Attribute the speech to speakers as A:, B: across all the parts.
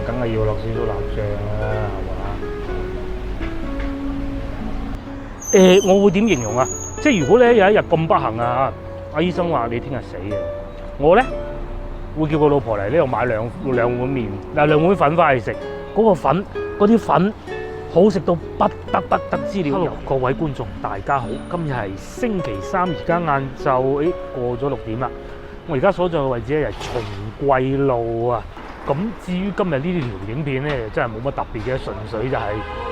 A: 梗係要落少少蠟醬啦，係嘛？我會點形容啊？即係如果咧有一日咁不幸啊，阿醫生話你聽日死嘅，我咧會叫個老婆嚟呢度買兩碗麵，兩碗粉翻去食。嗰個粉，嗰啲粉好食到不得之了。Hello，各位觀眾大家好，今日係星期三，而家晏晝過咗6點啦。我而家所在嘅位置咧係松貴路啊。咁至於今日呢條影片咧，真係冇乜特別嘅，純粹就係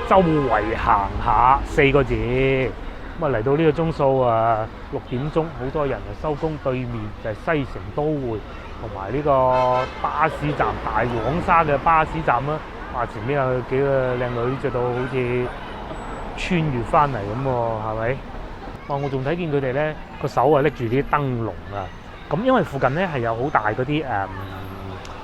A: 周圍行下4個字。咁啊嚟到呢個鐘數啊6點鐘，好多人啊收工，對面就係西城都會同埋呢個巴士站大黃沙嘅巴士站啦。哇！前面有幾個靚女着到好似穿越翻嚟咁喎，係咪？哇！我仲睇見佢哋咧個手啊拎住啲燈籠啊。咁因為附近咧係有好大嗰啲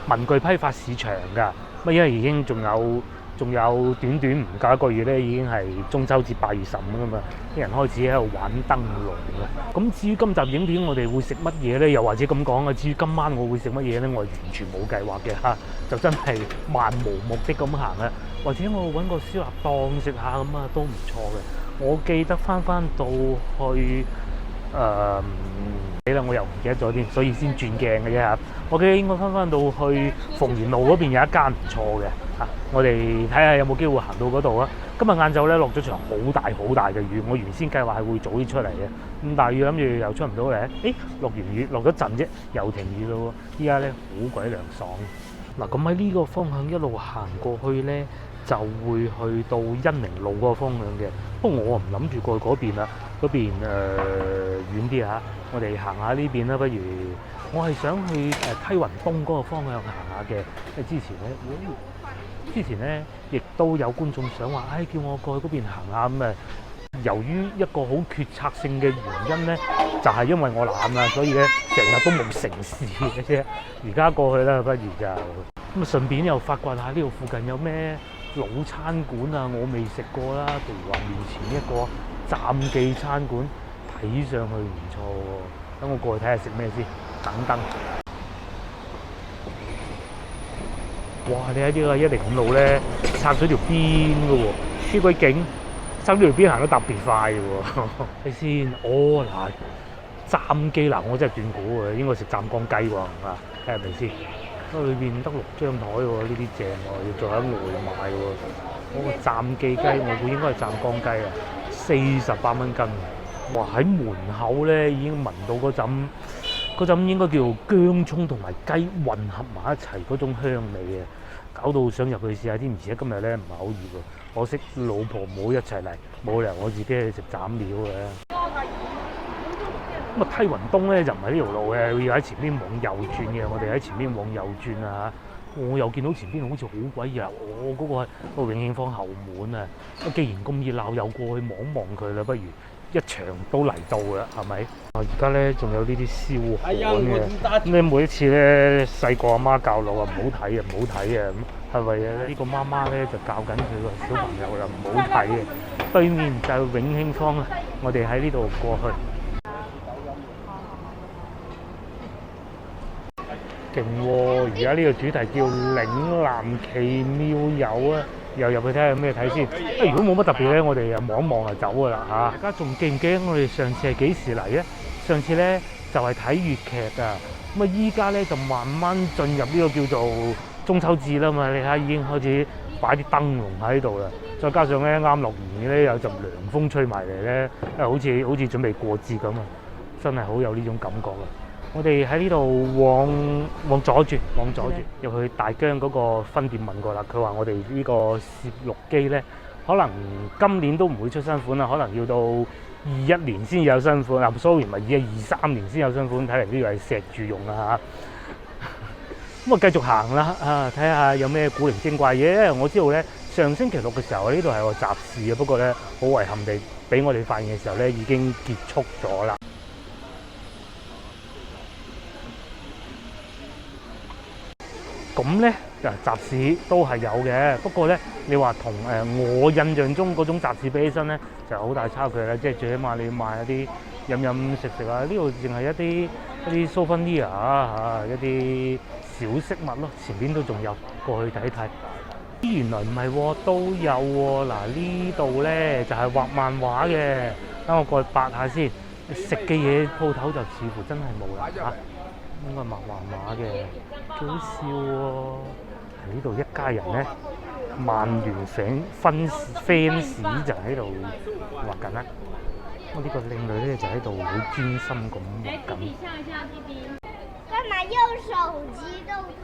A: 文具批發市場㗎。咁因為已經仲有短唔夠1個月咧，已經係中秋節8月15㗎嘛，啲人開始喺度玩燈籠啦。咁至於今集影片我哋會食乜嘢咧？又或者咁講啊，至於今晚我會食乜嘢咧？我係完全冇計劃嘅嚇，就真係漫無目的咁行啊。或者我揾個燒臘檔食下咁啊，都唔錯嘅。我記得翻到去死啦！我又唔記得咗添，所以先轉鏡嘅啫嚇。我記得應該翻到去鳳園路嗰邊有一間唔錯嘅嚇，我哋睇下有冇機會行到嗰度啊。今日晏晝咧落咗場好大嘅雨，我原先計劃係會早啲出嚟嘅，咁但係要諗住又出唔到嚟，落完雨落咗陣啫，又停雨咯喎。依家咧好鬼涼爽。嗱，咁喺呢個方向一路行過去咧，就會去到恩寧路嗰個方向嘅。不過我唔諗住過去嗰邊啦，嗰邊遠啲嚇。我哋行下呢邊啦，不如我係想去梯雲東嗰個方向行下嘅。因為之前咧亦都有觀眾想話，叫我過去嗰邊行下咁。由於一個好決策性嘅原因咧，就係因為我懶啦，所以咧成日都冇成事嘅啫。而家過去啦，不如就咁啊，順便又發掘下呢度附近有咩老餐館啊，我未食過啦。譬如話面前一個站記餐館，睇上去唔錯喎。等我過去睇下食咩先。等。哇！你喺呢個105路咧，拆咗條邊嘅喎，呢鬼景。收呢條邊行得特別快嘅喎，睇先。嗱，湛記嗱，我真係斷估喎，應該食湛江雞喎，睇下咪先。裏邊得6張台喎，呢啲正喎，要做下外賣喎。嗰個湛記雞，我估應該係湛江雞啊，48蚊斤。哇！喺門口咧已經聞到嗰陣應該叫薑葱同埋雞混合埋一齊嗰種香味啊！搞到想入去試下添，而且今日咧唔係好熱喎，可惜老婆冇一齊嚟，冇理由我自己去食斬料嘅。咁啊，梯雲東咧就唔係呢條路嘅，要喺前面往右轉嘅。我哋喺前面往右轉啊！我又見到前邊好似好鬼熱，我嗰個係個永慶坊後門啊！既然咁熱鬧，又過去望佢啦，不如一場都嚟到啦，係咪？而家咧仲有呢啲燒焊嘅，咁你每一次咧細個阿媽教路啊，唔好睇啊，唔好睇啊，咁係咪啊？呢個媽媽咧就教緊佢個小朋友啦，唔好睇嘅。對面就係永慶坊啦，我哋喺呢度過去。勁喎！而家呢個主題叫嶺南奇妙遊啊！又入去睇下有咩睇先。如果冇乜特別咧，我哋又望一望就走噶啦嚇。大家仲記唔記得我哋上次係幾時嚟咧？上次咧就係睇粵劇啊。咁啊，依家咧就慢慢進入呢個叫做中秋節啦嘛。你睇下已經開始擺啲燈籠喺度啦。再加上咧啱落完咧有陣涼風吹埋嚟咧，好似準備過節咁啊！真係好有呢種感覺啊！我哋喺呢度往左轉，入去大疆嗰個分店問過啦。佢話我哋呢個攝錄機咧，可能今年都唔會出新款啦，可能要到21年先有新款。sorry， 唔係23年先有新款。睇嚟呢個係錫住用啊嚇。咁啊，繼續行啦睇下有咩古靈精怪嘢。因為我知道咧，上星期六嘅時候呢度係個集市啊，不過咧好遺憾地俾我哋發現嘅時候咧已經結束咗啦。咁咧集市都係有嘅，不過咧你話同我印象中嗰種集市比起身咧，就好大差距啦。即係最起碼你要買一啲飲食啊，呢度淨係一啲souvenir一啲小飾物咯，前邊都仲有，過去睇睇。原來唔係喎，都有喎。嗱呢度咧就係畫漫畫嘅，等我過去八下先。食嘅嘢鋪頭就似乎真係冇啦嚇，應該畫漫畫嘅，幾好笑喎。喺呢度一家人咧，曼聯fans就喺度畫緊啦。我呢個靚女咧就喺度好專心咁畫緊。
B: 幹嘛用手機都拍？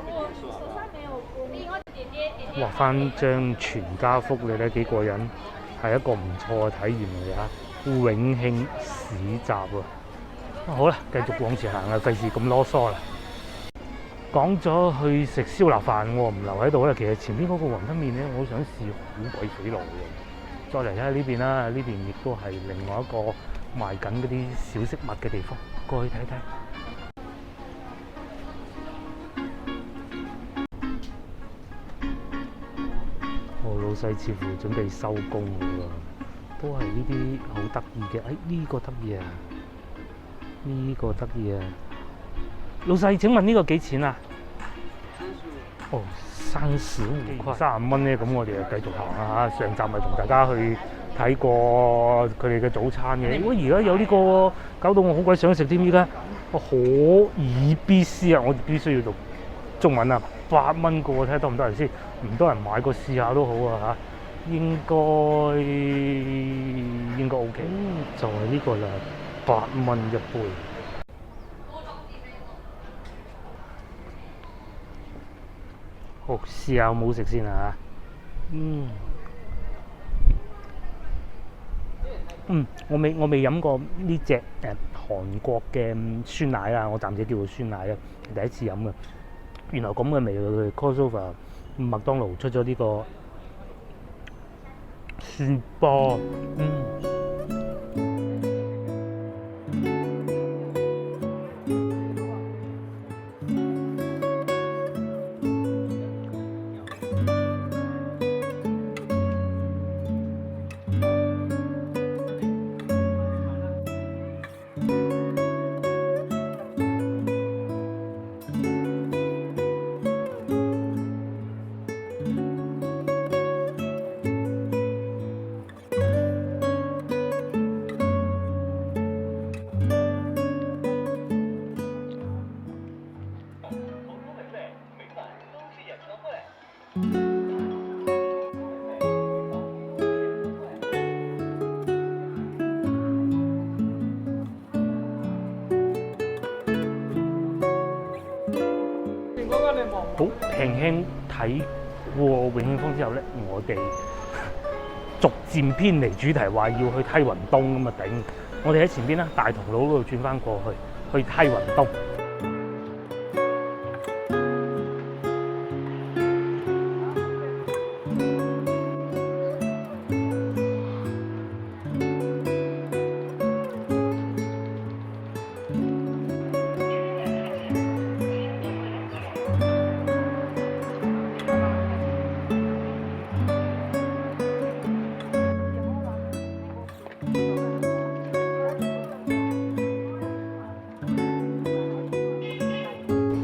C: 我手上沒有，我以後姐姐。
A: 畫翻張全家福你咧幾過癮，係一個唔錯嘅體驗嚟嚇。永慶市集喎，好啦，繼續往前行啦，費事咁囉嗦啦。講咗去食燒臘飯，我唔留喺度啦。其實前邊嗰個雲吞麵咧，我好想試好鬼死耐嘅。再嚟睇下呢邊啦，呢邊亦都係另外一個賣緊嗰啲小飾物嘅地方，過去睇睇。老細似乎準備收工㗎喎。都係呢啲好得意嘅，呢個得意啊，呢個得意啊！老細，請問呢個幾錢啊？哦，35塊，35蚊咧。咁我哋就繼續行啦嚇。上集咪同大家去睇過佢哋嘅早餐嘅。如果而家有呢個，搞到我好鬼想食添。依家我可以必須啊！我必須要讀中文啊，8蚊個，睇下多唔多人先。唔多人買過試下都好啊嚇。應該 OK，就係呢個啦，8蚊一杯。好，試下有冇食先啊！我未飲過呢隻韓國嘅酸奶啊，我暫且叫做酸奶啊，第一次飲嘅。原來咁嘅味嘅 crossover， 麥當勞出咗呢個。酸波，好輕輕睇過永慶坊之後咧，我哋逐漸偏離主題，話要去梯雲東咁啊頂！我哋喺前邊啦，大同路嗰度轉翻過去梯雲東。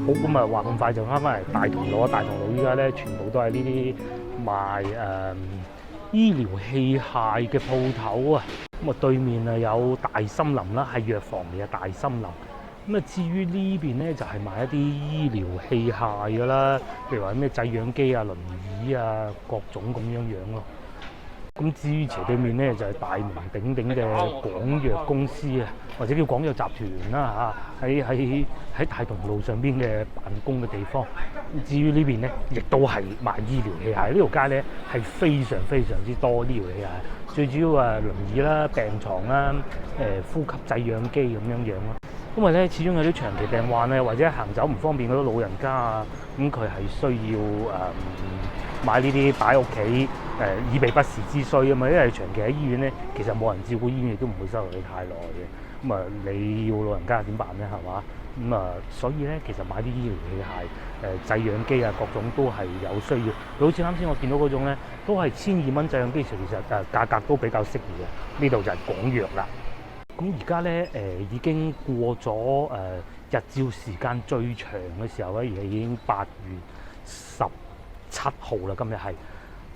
A: 好咁啊，話咁快就翻返嚟大同路啊！大同路依家咧全部都係呢啲賣醫療器械嘅鋪頭啊！咁啊對面啊有大森林啦，係藥房嚟嘅大森林。咁啊至於呢邊咧就係賣一啲醫療器械㗎啦，譬如話咩製氧機啊、輪椅啊各種咁樣咯。咁至於斜對面咧就係大名鼎鼎嘅廣藥公司啊，或者叫廣藥集團啦嚇，喺大同路上邊嘅辦公嘅地方。至於呢邊咧，亦都係賣醫療器械。呢條街咧係非常之多醫療器械，最主要輪椅啦、病床啦、呼吸製氧機咁樣咯。因為咧，始終有啲長期病患啊，或者行走唔方便嗰啲老人家啊，咁佢係需要買呢啲擺屋企以備不時之需啊嘛。因為長期喺醫院咧，其實冇人照顧，醫院亦都唔會收留你太耐嘅。咁啊，你要老人家點辦咧？係嘛？咁啊，所以咧，其實買啲醫療器械、製氧機啊，各種都係有需要。好似啱先我見到嗰種咧，都係1200蚊製氧機，其實價格都比較適宜嘅。呢度就係廣藥啦。咁而家咧已經過咗日照時間最長嘅時候咧，而家已經8月17號啦，今日係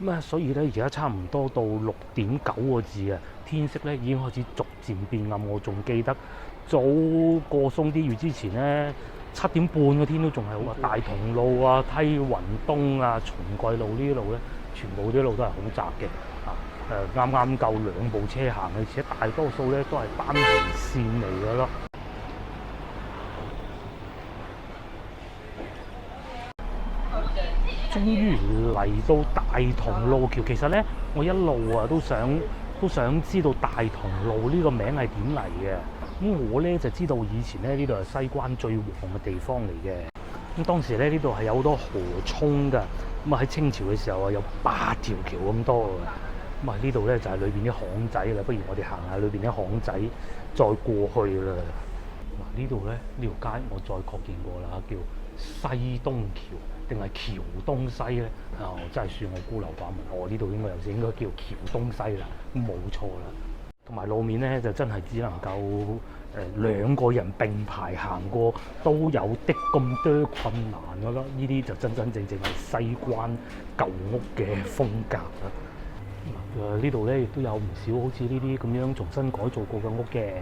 A: 咁啊，所以咧而家差唔多到6.9個字啊，天色咧已經開始逐漸變暗。我仲記得早個鬆啲月之前咧，7點半嘅天都仲係好，大同路啊、梯雲東啊、松貴路呢啲路咧，全部啲路都係好窄嘅啊。啱啱夠2部車行，而且大多數咧都係單行線嚟嘅咯。終於嚟到大同路橋，其實咧我一路啊都想知道大同路呢個名係點嚟嘅。咁我咧就知道以前咧呢度係西關最旺嘅地方嚟嘅。咁當時咧呢度係有好多河涌㗎。咁啊喺清朝嘅時候啊有8條橋咁多㗎。咁啊呢度咧就係裏邊啲巷仔啦。不如我哋行下裏邊啲巷仔，再過去啦。嗱呢度咧呢條街我再確認過啦，叫西東橋定係橋東西咧？啊，真係算我孤陋寡聞。我呢度應該叫橋東西啦，冇錯啦。同埋路面咧就真係只能夠2個人並排行過都有啲咁多困難噶啦。呢啲就真正係西關舊屋嘅風格啦。呢度咧亦都有唔少好似呢啲咁樣重新改造過嘅屋嘅。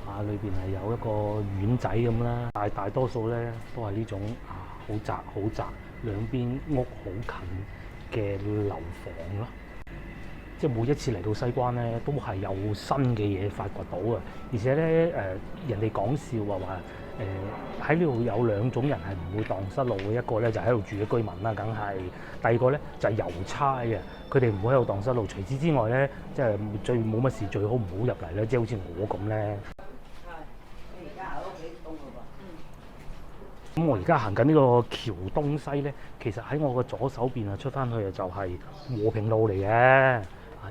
A: 啊，裏邊係有一個院仔咁啦，但係大多數咧都係呢種好窄，兩邊屋好近嘅樓房咯。即係每一次嚟到西關咧，都係有新嘅嘢發掘到啊！而且咧人哋講笑話喺呢度有2種人係唔會蕩失路嘅，一個咧就喺度住嘅居民啦，梗係；第二個咧就係郵差嘅，佢哋唔會喺度蕩失路。除此之外咧，即係最冇乜事，最好唔好入嚟咧，即係好似我咁咧。咁我而家行緊呢個橋東西咧，其實喺我嘅左手邊啊，出翻去就係和平路嚟嘅。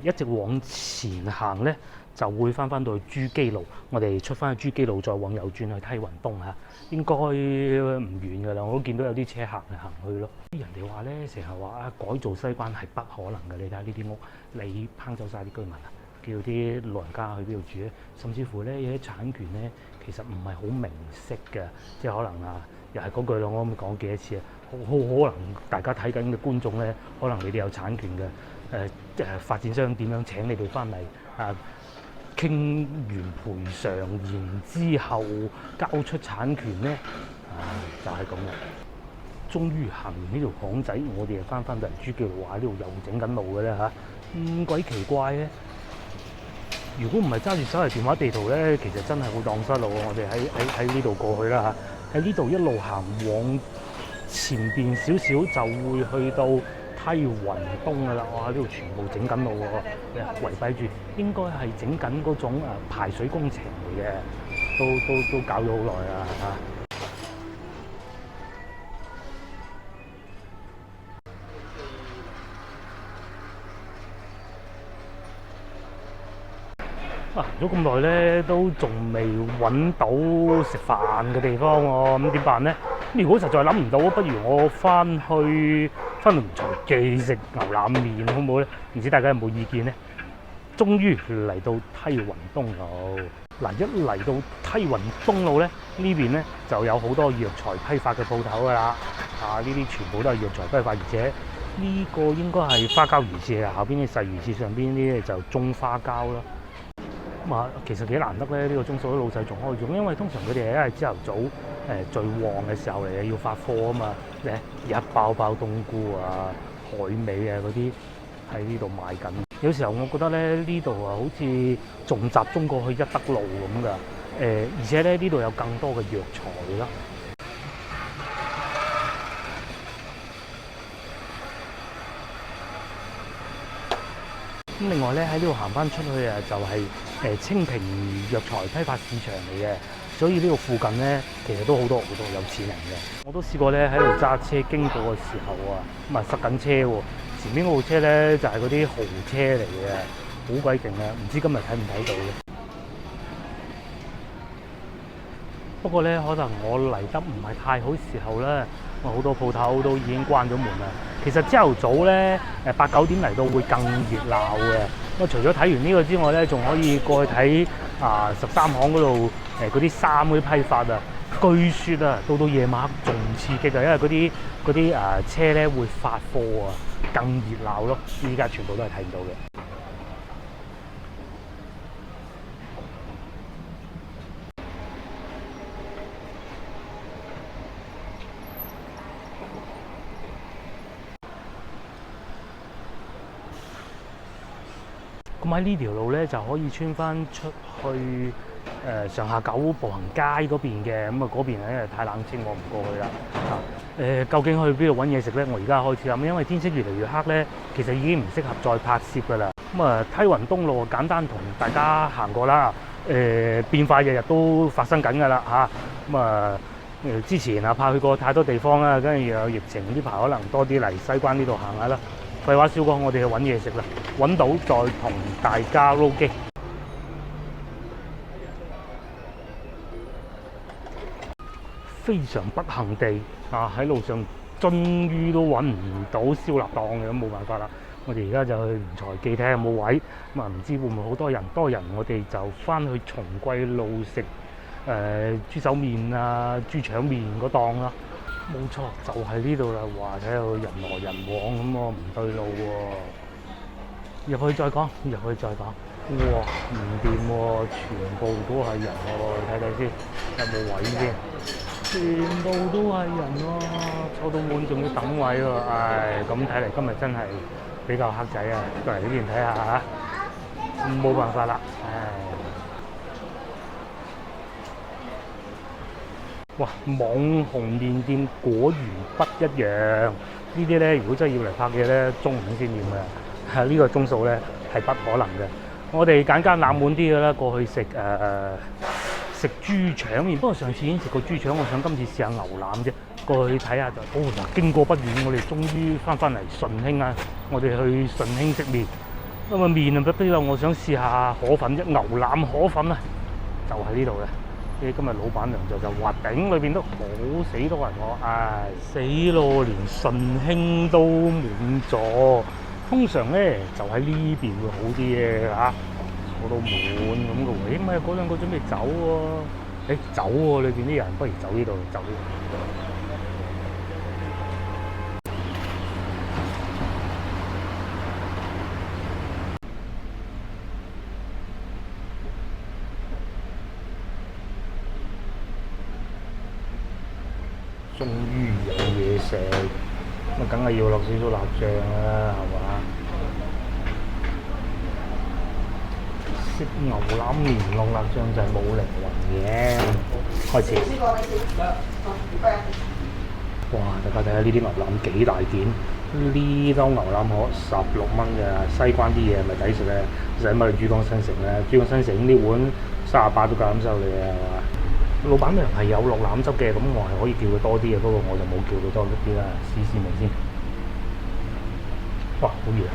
A: 一直往前行咧，就會翻到去珠璣路。我哋出翻去珠璣路，再往右轉去梯雲東嚇，應該唔遠噶啦。我都見到有啲車行嚟行去咯。人哋話咧，成日話改造西關係不可能嘅。你睇下呢啲屋，你烹走晒啲居民啊，叫啲老人家去邊度住咧？甚至乎咧，有啲產權咧，其實唔係好明晰嘅，即係可能又係嗰句咯。我咁講幾多次啊？好可能大家睇緊嘅觀眾咧，可能你哋有產權嘅。發展商點樣請你哋翻嚟傾完賠償，然之後交出產權咧，就係咁啦。終於行完呢條巷仔，我哋又翻到嚟珠璣路，話呢度又整緊路嘅咧嚇，咁鬼奇怪嘅。如果唔係揸住手提電話地圖咧，其實真係會蕩失路。我哋喺呢度過去啦嚇，喺呢度一路行往前邊少少就會去到梯雲東噶啦。哇！呢度全部整緊路喎，圍蔽住應該係整緊嗰種排水工程嚟嘅，都搞咗好耐啦嚇。行咗咁耐咧，都仲未揾到食飯嘅地方喎，咁點辦咧？如果實在諗唔到，不如我翻去龍財記食牛腩麵好唔好咧？唔知大家有冇意見咧？終於嚟到梯雲東路，嗱，一嚟到梯雲東路咧，呢邊咧就有好多藥材批發嘅鋪頭噶啦，呢啲全部都係藥材批發，而且呢個應該係花膠魚翅啊，下邊啲細魚翅，上邊啲就中花膠啦。其實幾難得咧，呢個鐘數啲老細仲開住，因為通常佢哋係朝頭早最旺嘅時候嚟嘅，要發貨啊嘛，一包包冬菇啊、海味啊嗰啲喺呢度賣緊。有時候我覺得咧，呢度好似仲集中過去一德路咁噶，而且咧呢度有更多嘅藥材啦。咁另外咧喺呢度行翻出去就係清平藥材批發市場嚟嘅，所以呢度附近咧其實都好多有錢人嘅。我都試過咧喺度揸車經過嘅時候塞緊車喎，前面嗰部車咧就係嗰啲豪車嚟嘅，好鬼勁啊！唔知今日睇唔睇到咧？不過咧可能我嚟得唔係太好時候啦，好多鋪頭都已經關咗門啦。其實朝頭早咧8、9點嚟到會更熱鬧嘅。咁除咗睇完呢個之外咧，仲可以過去睇13行嗰度嗰啲衫嗰啲批發啊。據說啊，到夜晚仲刺激啊，因為嗰啲車咧會發貨啊，更熱鬧咯。依家全部都係睇唔到嘅。咁喺呢條路咧就可以穿翻出去上下九步行街嗰邊嘅，咁啊嗰邊咧太冷清，我唔過去啦。究竟去邊度揾嘢食咧？我而家開始諗，因為天色越嚟越黑咧，其實已經唔適合再拍攝噶啦。咁啊，梯雲東路簡單同大家行過啦。變化日日都發生緊噶啦嚇。咁啊之前啊怕去過太多地方啦，跟住又有疫情，呢排可能多啲嚟西關呢度行下啦。廢話少講，我哋去揾嘢食啦，揾到再同大家撈機。非常不幸地喺路上終於都揾唔到燒臘檔嘅，咁冇辦法啦。我哋而家就去聯財記睇下有冇位，咁啊唔知會唔會好多人？多人我哋就翻去松貴路食豬手麵啊、豬腸麵嗰檔啦。冇錯，就係呢度啦。哇！睇到人來人往咁喎，唔對路喎。入去再講，入去再講。哇！唔掂喎，全部都係人喎。睇睇先，有冇位先？全部都係人喎，坐到滿仲要等位喎。唉，咁睇嚟今日真係比較黑仔啊！過嚟呢邊睇下嚇，冇辦法啦。唉。哇！網紅麵店果然不一樣，呢啲咧如果真係要嚟拍嘢咧，中午先掂嘅，呢個鐘數咧係不可能嘅。我哋揀間冷門啲嘅啦，過去食豬腸麵。不過上次已經食過豬腸，我想今次試下牛腩啫。過去睇下就經過不遠，我哋終於翻嚟順興啊！我哋去順興食麵，咁啊麵啊不得啦，我想試下河粉啫，牛腩河粉啊，就喺呢度嘅。今日老闆娘就話頂裏邊都好死多人喎，唉死咯，連順興都滿座。通常咧就喺呢邊會好啲嘅嚇，坐到滿咁嘅喎。咪嗰兩個準備走喎，走喎，裏邊啲人不如走呢度，走呢度。終於有嘢食，咁梗係要落少少辣醬啦，係嘛？食牛腩麵落辣醬就係冇靈魂嘅。開始。哇！大家睇下呢啲牛腩幾大件，呢兜牛腩河16蚊嘅，西關啲嘢咪抵食咧，使乜去珠江新城咧？珠江新城呢碗38都夠膽收你啊，係嘛？老闆娘係有落腩汁嘅，咁我係可以叫佢多啲嘅，不過我就冇叫佢多啲啦。試味先。哇，好熱啊！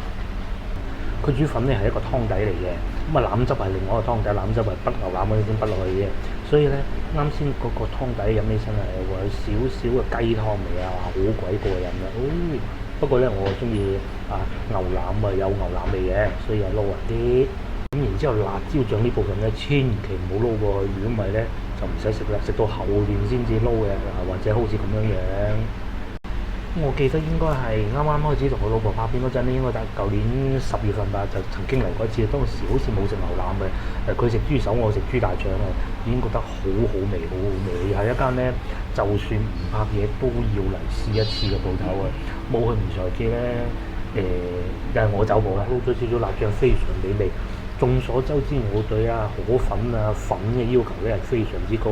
A: 佢煮粉咧係一個湯底嚟嘅，咁啊腩汁係另外一個湯底，腩汁係北牛腩嗰啲先北落去嘅，所以咧啱先嗰個湯底飲起身係會有少少嘅雞湯味啊，好鬼過癮啊！不過咧我中意牛腩啊，有牛腩味嘅，所以係撈勻啲。咁然之後辣椒醬呢部分咧，千祈唔好撈過去，如果唔係咧就唔使食啦，食到後邊先至撈嘅，或者好似咁樣樣。我記得應該係啱啱開始同我老婆拍片嗰陣咧，應該舊年10月份吧，就曾經嚟過一次。當時好似冇食牛腩嘅，佢食豬手，我食豬大腸啊，已經覺得好好味，好好味。係一間咧，就算唔拍嘢都要嚟試一次嘅鋪頭啊！冇去唔財記咧，又係我走步啦，撈咗少少辣醬，非常美味。眾所周知，我對河粉粉嘅要求咧係非常之高。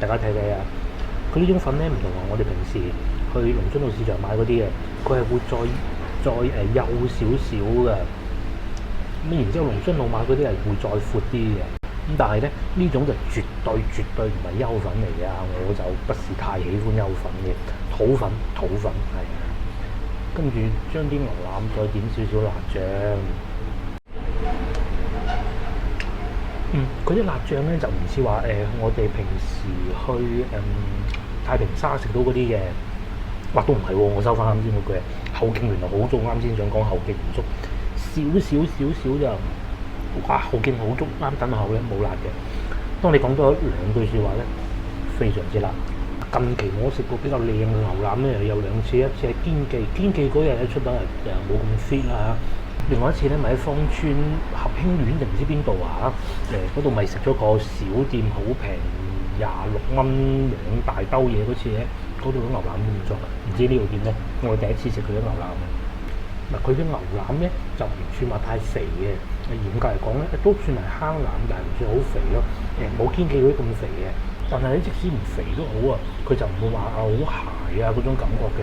A: 大家睇睇啊，佢呢種粉咧唔同話我哋平時去龍津路市場買嗰啲嘅，佢係會再幼少少嘅。咁然之後龍津路買嗰啲係會再闊啲嘅。咁但係咧呢種就絕對唔係優粉嚟嘅，我就不是太喜歡優粉嘅土粉係。跟住將啲牛腩再點少少辣醬。嗰啲辣醬咧就唔似話我哋平時去太平沙食到嗰啲嘅，哇都唔係喎，我收翻啱先嗰句，後勁原來好足，啱先想講後勁唔足，少就，哇後勁好足，啱等後咧冇辣嘅。當你講多2句説話咧，非常之辣。近期我食過比較靚嘅牛腩咧，有兩次，一次係堅記嗰日咧出得係冇咁 fit 啦。另外一次咧，咪喺芳村合興苑定唔知邊度啊？嗰度咪食咗個小店，好平，26蚊兩大兜嘢嗰次咧，嗰度嘅牛腩點做？唔知呢度點咧？我第一次食佢啲牛腩。嗱，佢啲牛腩咧就唔算話太肥嘅，嚴格嚟講咧都算係坑腩，但係唔算好肥咯。冇堅記嗰啲咁肥嘅，但係你即使唔肥都好啊，佢就唔會話好鞋啊嗰種感覺嘅。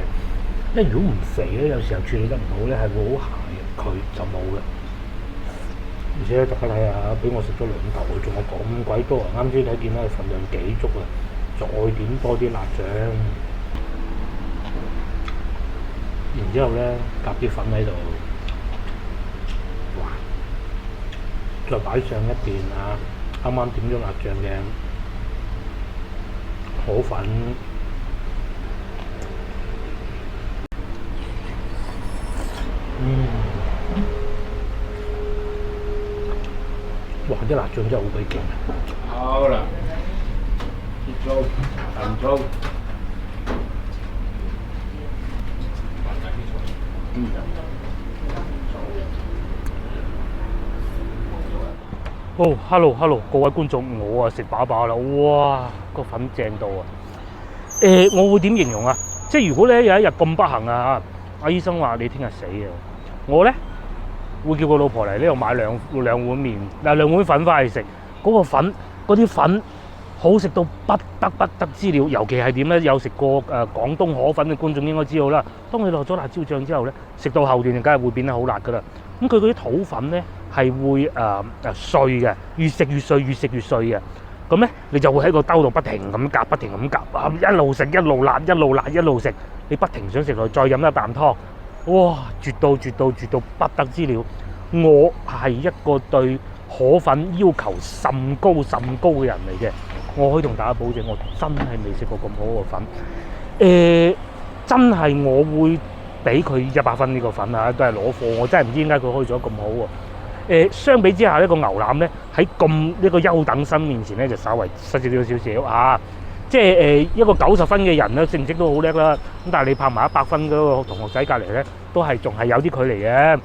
A: 因為如果唔肥咧，有時候處理得唔好咧，係會好鞋嘅，佢就冇嘅。而且大家睇下，俾我食咗兩頭，仲有咁鬼多啊！啱先睇見咧份量幾足啊，再點多啲辣醬。然之後咧，夾啲粉喺度，哇！再擺上一邊啊，啱啱點咗辣醬嘅河粉，哇！啲辣醬真係好鬼勁啊！
D: 好啦，熱糟淡糟。
A: 哦，hello，各位觀眾，我食飽飽啦，哇，個粉正到啊！我會點形容啊？即係如果咧有一日咁不幸啊，阿醫生話你聽日死啊，我咧會叫個老婆嚟呢度買兩碗麵，兩碗粉翻去食。嗰啲粉好食到不得之了，尤其係點咧？有食過廣東河粉嘅觀眾應該知道啦。當你落咗辣椒醬之後咧，食到後段就梗係會變得好辣噶啦。咁佢嗰啲土粉咧係會碎嘅，越食越碎嘅。咁咧你就會喺個兜度不停咁夾，一路食一路辣，一路食。你不停想食落去，再飲一啖湯，哇！絕到不得之了。我係一個對河粉要求甚高嘅人嚟嘅，我可以同大家保證，我真係未食過咁好嘅粉。真係我會俾佢100分呢個粉啊，都係攞貨。我真係唔知點解佢可以做得咁好喎。相比之下呢個牛腩咧喺呢個優等生面前咧就稍為失咗少少啊。即係一個90分嘅人咧，成績都好叻啦。咁但係你拍埋100分嗰個同學仔隔離咧，都係仲係有啲距離嘅。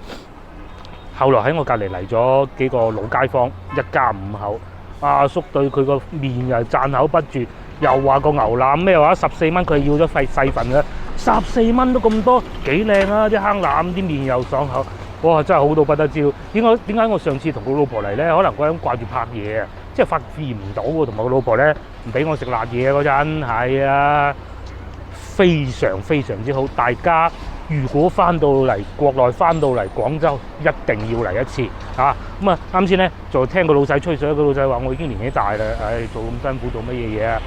A: 後來喺我隔離嚟咗幾個老街坊，一家5口。阿叔對佢個麵又讚口不絕，又話個牛腩咩話14蚊，佢要咗細份嘅，14蚊都咁多，幾靚啊！啲坑腩啲麵又爽口，哇！真係好到不得了。點解我上次同佢老婆嚟咧？可能嗰陣掛住拍嘢啊，即係發現唔到喎。同埋個老婆咧唔俾我食辣嘢嗰陣，係啊，非常之好。大家如果翻到嚟國內，翻到嚟廣州，一定要嚟一次啊！咁啊，啱先咧就聽個老細吹水，個老細話我已經年紀大啦，做咁辛苦做乜嘢嘢啊？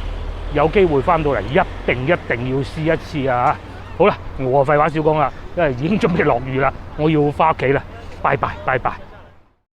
A: 有機會翻到嚟，一定要試一次啊！好啦，我廢話少講啦，因為已經準備落雨啦，我要翻屋企啦，拜拜。